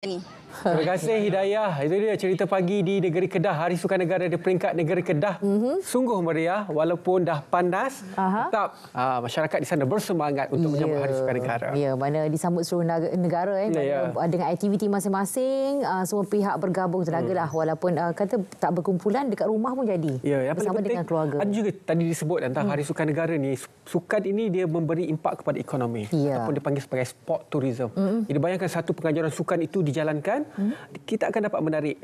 Ni. Terima kasih Hidayah. Itu dia cerita pagi di negeri Kedah. Hari Sukan Negara di peringkat negeri Kedah. Sungguh meriah walaupun dah panas. Tetap masyarakat di sana bersemangat untuk menyambut Hari Sukan Negara. Ya, mana disambut seluruh negara dengan aktiviti masing-masing, semua pihak bergabung tenaga lah walaupun kata tak berkumpulan dekat rumah pun jadi. Ya, yang bersama penting, dengan keluarga. ada juga tadi disebut tentang Hari Sukan Negara ni, sukan ini dia memberi impak kepada ekonomi ataupun dipanggil sebagai sport tourism. Jadi bayangkan satu pengajaran sukan itu dijalankan, kita akan dapat menarik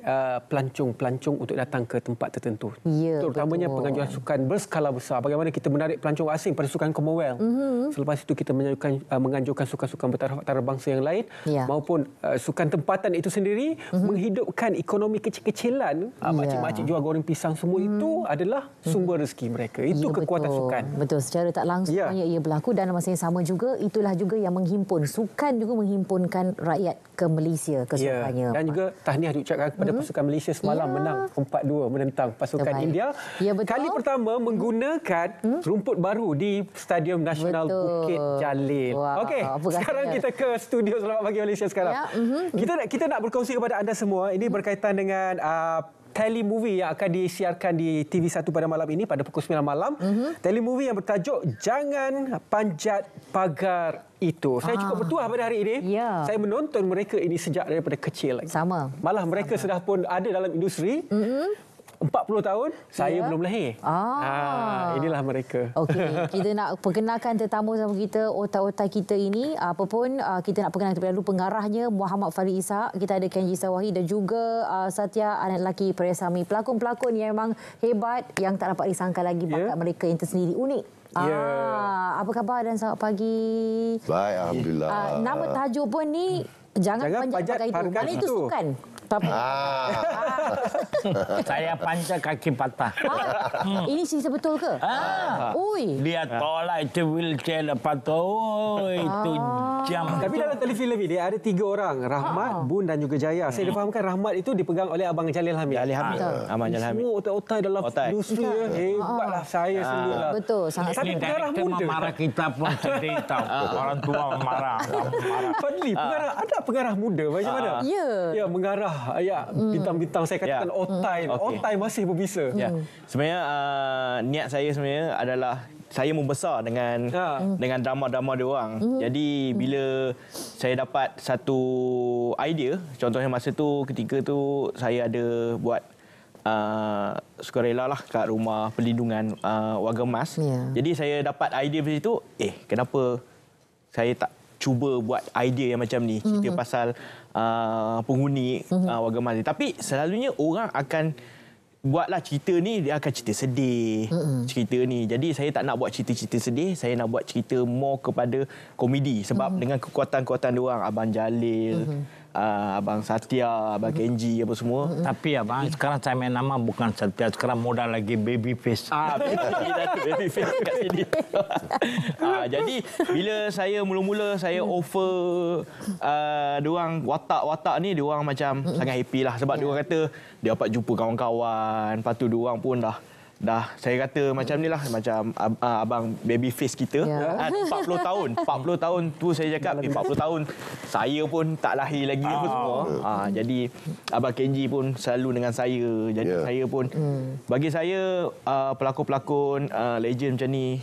pelancong-pelancong untuk datang ke tempat tertentu. Ya, terutamanya penganjuran sukan berskala besar. Bagaimana kita menarik pelancong asing pada sukan Commonwealth. Selepas itu kita menganjurkan sukan-sukan bertaraf antarabangsa yang lain maupun sukan tempatan itu sendiri menghidupkan ekonomi kecil-kecilan. Makcik-makcik jual goreng pisang semua itu adalah sumber rezeki mereka. Itu kekuatan sukan. Betul, secara tak langsung ia berlaku dan masa yang sama juga itulah juga yang menghimpun. Sukan juga menghimpunkan rakyat ke Malaysia keseluruhannya. Dan juga tahniah diucapkan kepada pasukan Malaysia semalam menang 4-2 menentang pasukan India. Kali pertama menggunakan rumput baru di Stadium Nasional Bukit Jalil. Okey, sekarang kita ke studio Selamat Pagi Malaysia sekarang. Kita nak berkongsi kepada anda semua, ini berkaitan dengan telemovie yang akan disiarkan di TV1 pada malam ini pada pukul 9 malam. Telemovie yang bertajuk Jangan Panjat Pagar Itu. Saya cukup bertuah pada hari ini. Saya menonton mereka ini sejak daripada kecil lagi. Sama. Malah mereka sudah pun ada dalam industri. 40 tahun, saya belum lahir. Inilah mereka. Okey, kita nak perkenalkan tetamu sama kita, otak-otak kita ini. Apa pun, kita nak perkenalkan terlebih dahulu pengarahnya, Muhammad Farid Ishak. Kita ada Kenji Sawahi dan juga Satya, anak lelaki Periasami. Pelakon-pelakon yang memang hebat, yang tak dapat disangka lagi bakat mereka yang tersendiri, unik. Apa khabar dan selamat pagi? Baik, Alhamdulillah. Nama tajuk pun ni, Jangan Panjat Pagar Itu. Mana itu sukan? Saya panjat kaki patah. Ini cerita betul ke? Ui. Dia tolak itu wheelchair lepas tu. Itu jam. Tapi dalam telefilm ini ada 3 orang. Rahmat, Bun dan juga Jaya. Saya difahamkan Rahmat itu dipegang oleh Abang Jalil Hamid. Abang Jalil Hamid. Semua otak-otak dalam industri. Hebatlah saya sendirilah. Betul. Sangat Tapi pengarah muda. Marah kita pun sedih tahu. Orang tua marah. Fadli, ada pengarah muda macam mana? Ya, mengarah bintang-bintang saya katakan on-time masih berbisa. Sebenarnya niat saya sebenarnya adalah saya membesar dengan drama-drama dia orang. Jadi bila saya dapat satu idea, contohnya masa tu ketika tu saya ada buat sukarela lah kat rumah perlindungan warga emas. Jadi saya dapat idea dari situ, kenapa saya tak cuba buat idea yang macam ni, cerita pasal penghuni warga emas ni. Tapi selalunya orang akan buatlah cerita ni, dia akan cerita sedih, cerita ni. Jadi saya tak nak buat cerita-cerita sedih, saya nak buat cerita more kepada komedi. Sebab dengan kekuatan-kekuatan dia orang, Abang Jalil, Abang Satya, Abang Kenji, apa semua. Tapi abang, sekarang saya main nama bukan Satya, sekarang modal lagi Babyface. Babyface kat sini. Jadi bila saya mula-mula saya offer diorang watak-watak ni, diorang macam sangat happy lah. Sebab diorang kata dia dapat jumpa kawan-kawan. Lepas tu diorang pun dah saya kata macam ni lah, macam abang Babyface kita 40 tahun tu saya cakap 40 tahun saya pun tak lahir lagi apa semua. Jadi Abang Kenji pun selalu dengan saya. Jadi saya pun bagi saya pelakon-pelakon legend macam ni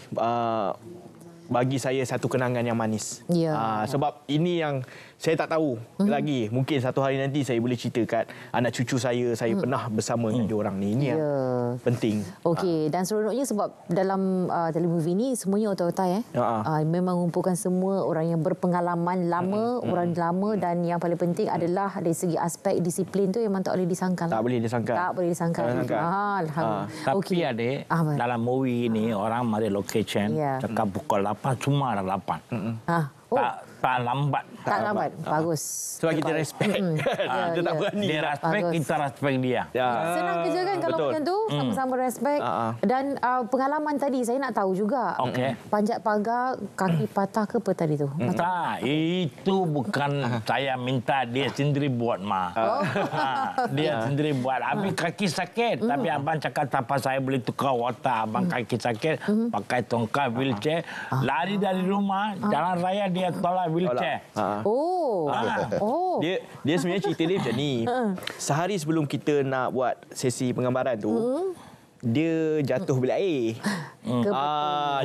bagi saya satu kenangan yang manis. Sebab ini yang saya tak tahu lagi. Mungkin satu hari nanti saya boleh cerita kat anak cucu saya pernah bersama dengan diorang ni. Ini yang penting. Okey, dan seronoknya sebab dalam telemovie ni semuanya otak-otak memang mengumpulkan semua orang yang berpengalaman lama, orang lama, dan yang paling penting adalah dari segi aspek disiplin tu memang tak boleh disangkal. Tak boleh disangkal. Tapi adik, dalam movie ni orang mari location cakap pukul 8 cuma ada 8. Tak lambat. Tak lambat. Bagus. Sebab kita respect. Kita tak berani. Dia respect, kita respect dia. Senang kerja kan kalau macam tu, sama-sama respect. Dan pengalaman tadi saya nak tahu juga. Panjat pagar, kaki patah ke apa tadi tu? Tak, itu bukan saya minta, dia sendiri buat dia sendiri buat. Habis kaki sakit. Tapi abang cakap tak apa, saya boleh tukar watak. Abang kaki sakit, pakai tongkat wheelchair, lari dari rumah, jalan raya dia tolak wheelchair. Oh. Dia sebenarnya cerita dia macam ni. Sehari sebelum kita nak buat sesi penggambaran tu, dia jatuh bilik air.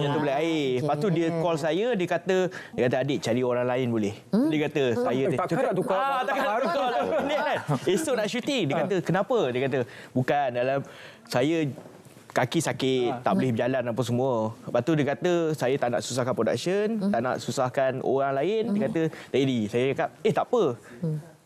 Jatuh bilik air. Lepas tu dia call saya, dia kata adik cari orang lain boleh. Dia kata saya takkan nak tukar. takkan nak tukar. Esok nak syuting. Dia kata kenapa? Dia kata bukan dalam saya kaki sakit, tak boleh berjalan apa semua. Lepas tu dia kata saya tak nak susahkan production, tak nak susahkan orang lain. Dia kata Lady, saya cakap tak apa.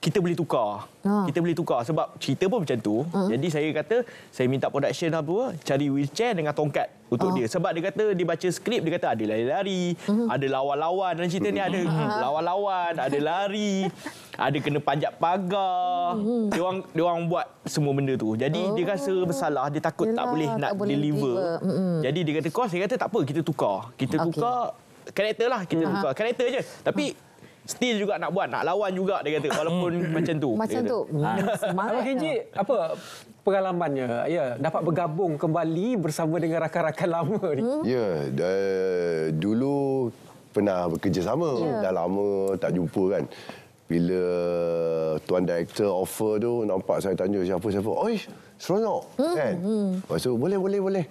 Kita boleh tukar. Kita boleh tukar sebab cerita pun macam tu. Jadi saya kata saya minta production apa cari wheelchair dengan tongkat untuk dia. Sebab dia kata dia baca skrip, dia kata ada lari-lari, ada lawan-lawan dalam cerita ni, ada lawan-lawan, ada lari, ada kena panjat pagar. Dia orang buat semua benda tu. Jadi dia rasa bersalah, dia takut tak boleh nak deliver. Jadi dia kata saya kata tak apa, kita tukar. Kita tukar karakter lah, kita tukar karakter je. Tapi still juga nak buat, nak lawan juga dia kata walaupun macam tu. Macam tu. Semangat Kenji, apa pengalamannya? Ya, dapat bergabung kembali bersama dengan rakan-rakan lama ni. Ya, dulu pernah bekerjasama. Dah lama tak jumpa kan. Bila tuan director offer tu, nampak saya tanya siapa-siapa. Oi, seronok kan? Lepas tu boleh.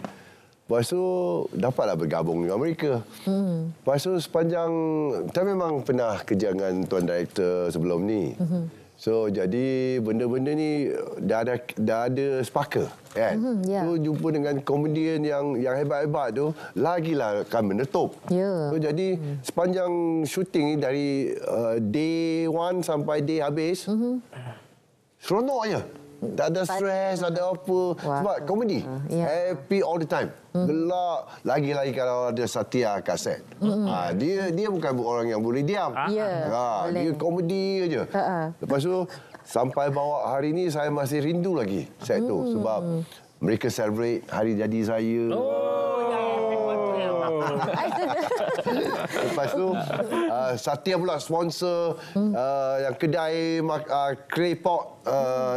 Lepas tu dapatlah bergabung dengan mereka. Lepas tu sepanjang saya memang pernah kerja dengan tuan director sebelum ni. So jadi benda-benda ni dah ada sparkle kan. So jumpa dengan komedian yang hebat-hebat tu lagilah akan menetup. So jadi sepanjang syuting ni dari day 1 sampai day habis seronok je. Tak ada stres, tak ada apa. Sebab komedi. Happy all the time. Gelak. Lagi-lagi kalau ada Satya kat set. Dia bukan orang yang boleh diam. Dia komedi aja. Lepas tu, sampai bawa hari ni, saya masih rindu lagi set tu. Sebab mereka celebrate hari jadi saya. Lepas tu Satya pula sponsor yang kedai clay pot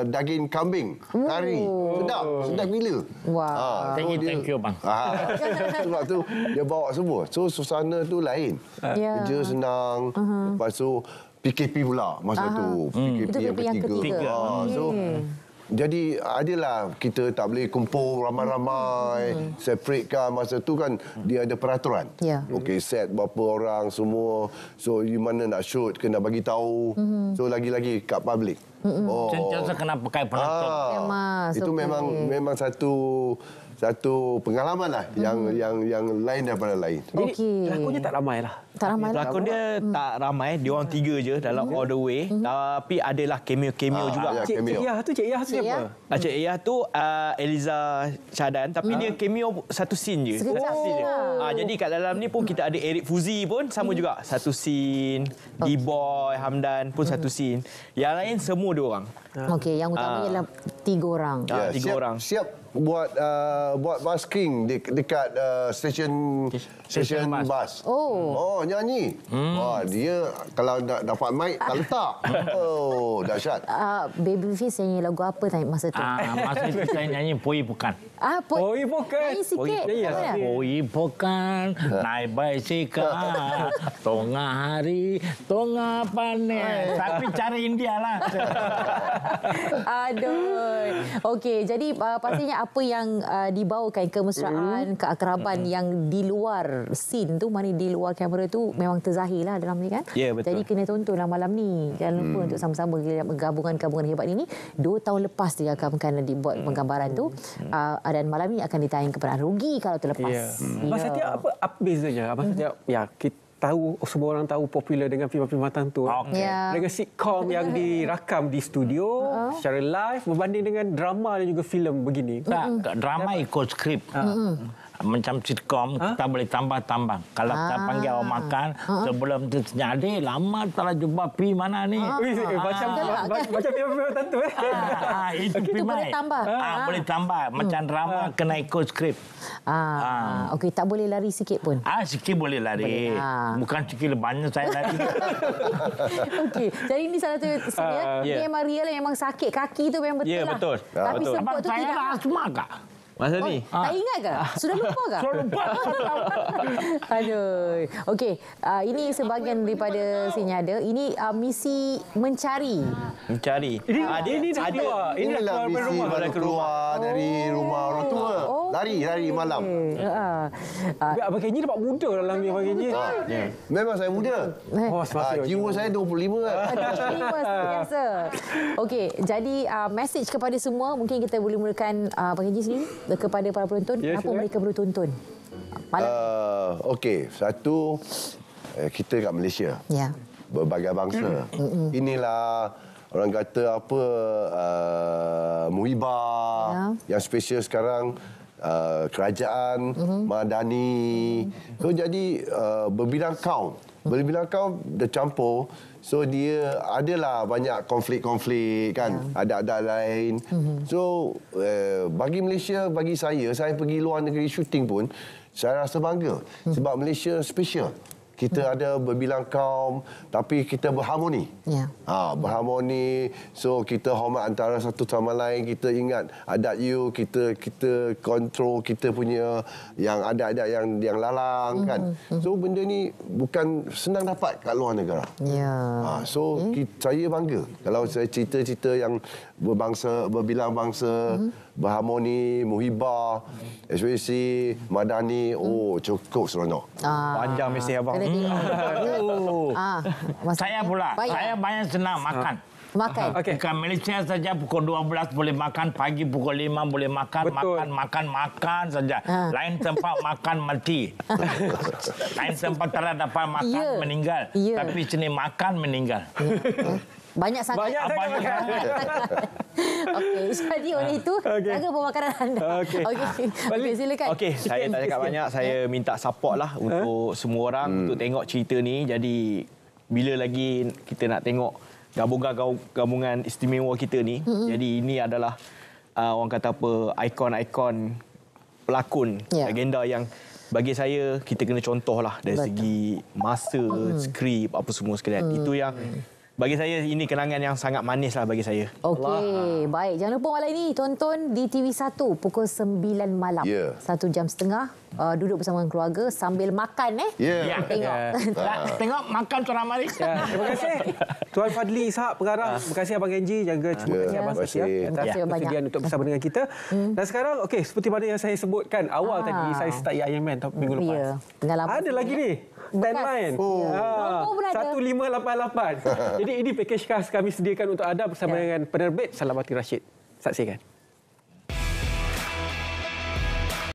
daging kambing kari. Sedap gila. Thank you bang. Sebab tu dia bawa semua. So suasana tu lain. Kerja senang. Lepas tu PKP pula masa tu. PKP yang ketiga. So jadi adalah kita tak boleh kumpul ramai-ramai, separatekan masa tu kan dia ada peraturan. Okey, set berapa orang semua. So di mana nak shoot kena bagi tahu. So lagi-lagi kat public. Sentiasa kena pakai penonton. Itu memang satu pengalaman lah yang lain daripada lain. Jadi lakonnya tak ramai lah. Pelakon dia tak ramai, dia orang 3 je dalam all the way. Tapi adalah cameo juga. Cik Iyah tu siapa? Cik Iyah tu Eliza Syahdan, tapi dia cameo satu scene je. Jadi kat dalam ni pun kita ada Eric Fuzi pun sama juga. Satu scene, D-Boy, Hamdan pun satu scene. Yang lain semua 2 orang. Okey, yang utama ialah 3 orang. 3 orang. Siap buat busking dekat stesen bas. Nyanyi. Dia kalau nak dapat mic tak letak. Dahsyat. Babyface nyanyi lagu apa masa tu? Masa itu saya nyanyi Poi Bukan. Poi Bukan. Nyanyi sikit. Poi Bukan. Naik basikal. Tengah hari. Tengah panen. Tapi cara India lah. Aduh. Okey, jadi pastinya apa yang dibawakan kemesraan, keakraban yang di luar scene tu, mana di luar kamera tu memang terzahirlah dalam ni kan. Betul. Jadi kena tontonlah malam ni. Jangan lupa untuk sama-sama gabungan hebat ini. 2 tahun lepas dia akan dibuat penggambaran tu. Dan malam ni akan ditayang kepada rugi kalau terlepas. Mas Satya, apa bezanya? Mas Satya, kita tahu, semua orang tahu popular dengan filem perkhidmatan tu. Dengan sitcom yang dirakam di studio secara live berbanding dengan drama dan juga filem begini. Drama ikut skrip. Macam sitcom kita boleh tambah-tambah. Kalau kita panggil orang makan sebelum tu jadi lama telah jumpa pi mana ni. Macam filem perkhidmatan tu. Itu boleh tambah. Boleh tambah. Macam drama kena ikut skrip. Okey, tak boleh lari sikit pun. Sikit boleh lari. Bukan sikit banyak saya lari. Okey, jadi ini salah satu dia memang real, memang sakit kaki tu memang betul lah. Betul. Tapi Abang sebut tu saya tidak. asma kak. Masa ni? Tak ingat ke? Sudah lupa ke? Sudah lupa. Aduh. Okey, ini sebahagian daripada Senyada. Ini misi mencari. Ini dah keluar. Ini dah Inilah keluar dari misi rumah. baru keluar dari rumah orang tua. Lari malam. Abang Kenji nampak muda dalam ni, Abang Kenji. Memang saya muda. Oh, semasa. Jiwa saya 25 kan. Biasa. Okey, jadi message kepada semua, mungkin kita boleh mulakan Abang Kenji sendiri kepada para penonton. Ya, Apa silakan. mereka perlu tonton? Okey, satu kita kat Malaysia. Ya. Berbagai bangsa. Inilah orang kata apa Muhibah yang special sekarang kerajaan Madani. So jadi berbilang kaum dia campur. So dia adalah banyak konflik-konflik kan, ada lain. So bagi Malaysia, bagi saya pergi luar negeri syuting pun saya rasa bangga sebab Malaysia special. Kita ada berbilang kaum tapi kita berharmoni. Ya. Berharmoni. So kita hormat antara satu sama lain, kita ingat adat you, kita kontrol kita punya yang adat-adat yang lalang kan. So benda ni bukan senang dapat kat luar negara. Ya. So saya bangga kalau saya cerita-cerita yang berbilang bangsa, berharmoni, Muhibah, especially Madani, cukup seronok. Panjang mesti abang. Saya pula. Saya banyak senang makan. Makan. Okey. Bukan Malaysia saja pukul 12 boleh makan, pagi pukul 5 boleh makan, Betul. makan saja. Lain tempat makan mati. Lain tempat tak dapat makan meninggal. Tapi sini makan meninggal. Banyak sangat. Banyak sangat. Okey, jadi oleh itu jaga pemakanan anda. Okey. Okey, silakan. Okey, saya tak cakap banyak. Saya minta support lah untuk semua orang untuk tengok cerita ni. Jadi bila lagi kita nak tengok gabungan istimewa kita ni. Jadi ini adalah orang kata apa, ikon-ikon pelakon legenda yang bagi saya kita kena contoh lah dari segi masa, skrip apa semua sekalian. Itu yang bagi saya ini kenangan yang sangat manis lah bagi saya. Okey, baik. Jangan lupa malam ini tonton di TV1 pukul 9 malam. 1 jam setengah. Duduk bersama keluarga sambil makan tengok. Tengok makan tuan mari. Terima kasih Tuan Fadli Ishak Pengarah. Terima kasih Abang Kenji jaga cumanya Abang Satya Terima kasih banyak. kesediaan untuk bersama dengan kita. Dan sekarang seperti mana yang saya sebutkan awal tadi, saya start Iron Man minggu lepas. Pengalaman. Ada lagi ni. Landline. 1588. Jadi ini pakej khas kami sediakan untuk anda bersama dengan penerbit Salamati Rashid. Saksikan.